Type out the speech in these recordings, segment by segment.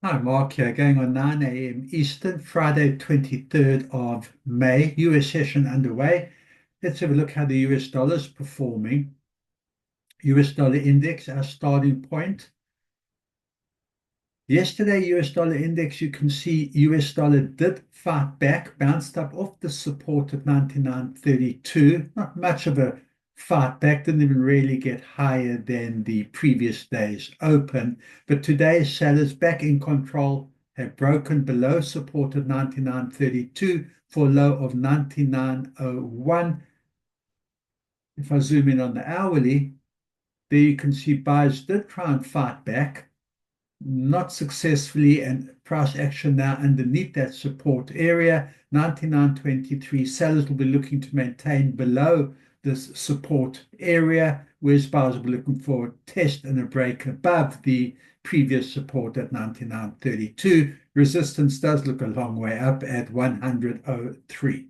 Hi, Mark here, going on 9 a.m. Eastern, Friday, 23rd of May, US session underway. Let's have a look how the US dollar is performing. US dollar index, our starting point. Yesterday, US dollar index, you can see US dollar did fight back, bounced up off the support at 99.32. Not much of a fight back, didn't even really get higher than the previous day's open. But today's sellers back in control have broken below support at 99.32 for a low of 99.01. If I zoom in on the hourly, there you can see buyers did try and fight back, not successfully, and price action now underneath that support area 99.23. Sellers will be looking to maintain below this support area, whereas buyers will be looking for a test and a break above the previous support at 99.32. Resistance does look a long way up at 100.03.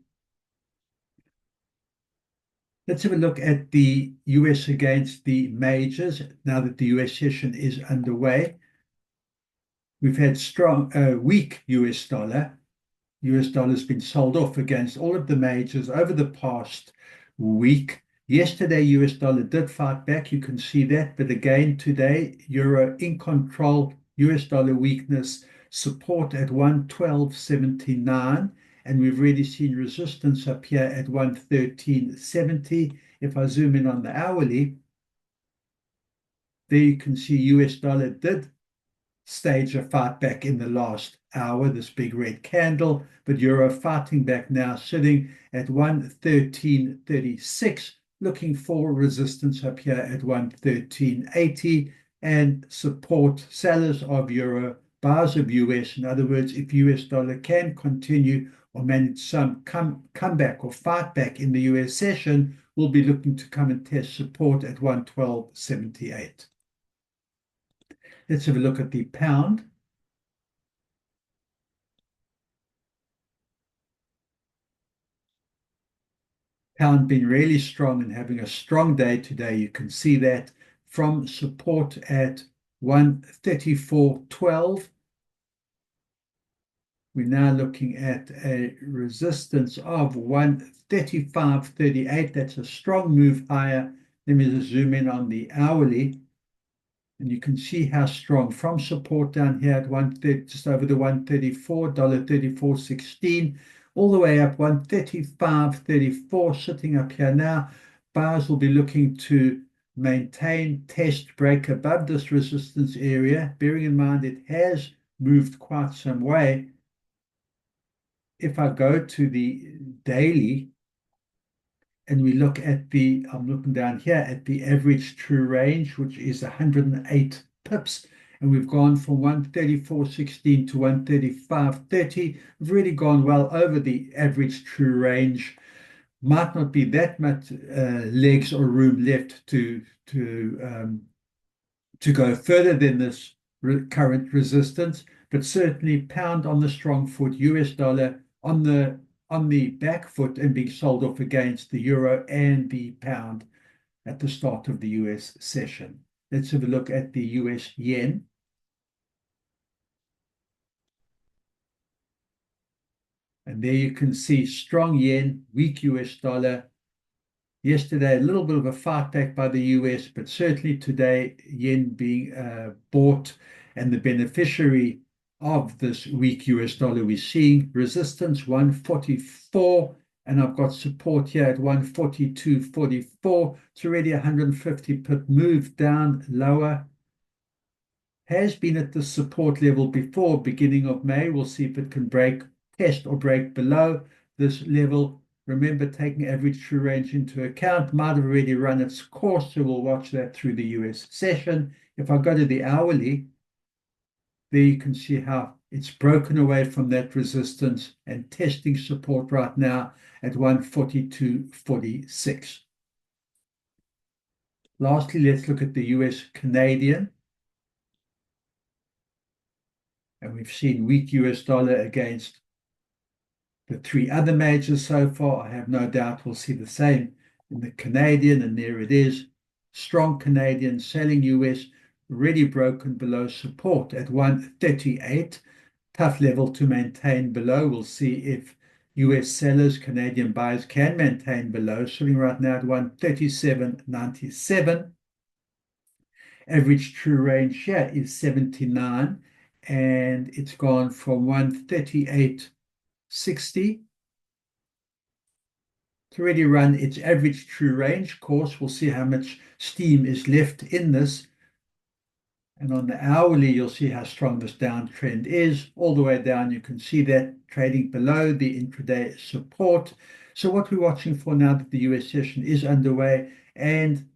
Let's have a look at the US against the majors now that the US session is underway. We've had weak US dollar. US dollar has been sold off against all of the majors over the past week. Yesterday, US dollar did fight back. You can see that. But again, today, euro in control, US dollar weakness, support at 112.79. And we've already seen resistance up here at 113.70. If I zoom in on the hourly, there you can see US dollar did stage a fight back in the last hour, this big red candle, but euro fighting back now, sitting at 113.36, looking for resistance up here at 113.80 and support sellers of euro, buyers of US. In other words, if US dollar can continue or manage some comeback or fight back in the US session, we'll be looking to come and test support at 112.78. Let's have a look at the pound. Pound been really strong and having a strong day today. You can see that from support at 134.12. We're now looking at a resistance of 135.38. That's a strong move higher. Let me just zoom in on the hourly. And you can see how strong from support down here at 130, just over the $134, $34.16, all the way up 135.34, sitting up here now. Buyers will be looking to maintain, test, break above this resistance area, bearing in mind it has moved quite some way. If I go to the daily, and we look at I'm looking down here at the average true range, which is 108 pips, and we've gone from 134.16 to 135.30. We've really gone well over the average true range. Might not be that much legs or room left to go further than this current resistance, but certainly pound on the strong foot, US dollar on the back foot and being sold off against the euro and the pound at the start of the US session. Let's have a look at the US yen. And there you can see strong yen, weak US dollar. Yesterday, a little bit of a fight back by the US, but certainly today, yen being bought and the beneficiary of this weak US dollar. We're seeing resistance 144, and I've got support here at 142.44. It's already 150 pip move down lower. Has been at the support level before, beginning of May. We'll see if it can test or break below this level. Remember, taking average true range into account, might have already run its course, so we'll watch that through the US session. If I go to the hourly, there you can see how it's broken away from that resistance and testing support right now at 142.46. Lastly, let's look at the US Canadian. And we've seen weak US dollar against the three other majors so far. I have no doubt we'll see the same in the Canadian, and there it is. Strong Canadian selling US, already broken below support at 138. Tough level to maintain below. We'll see if US sellers, Canadian buyers can maintain below, sitting right now at 137.97. Average true range here is 79, and it's gone from 138.60. It's already run its average true range course. We'll see how much steam is left in this. And on the hourly, you'll see how strong this downtrend is. All the way down, you can see that trading below the intraday support. So what we're watching for now that the US session is underway, and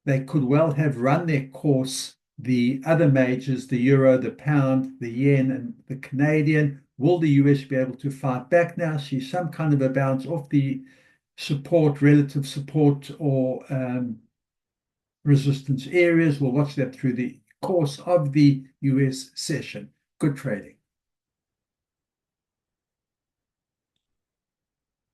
they could well have run their course, the other majors, the euro, the pound, the yen, and the Canadian. Will the US be able to fight back now? See some kind of a bounce off the support, relative support, or resistance areas. We'll watch that through the course of the US session. Good trading.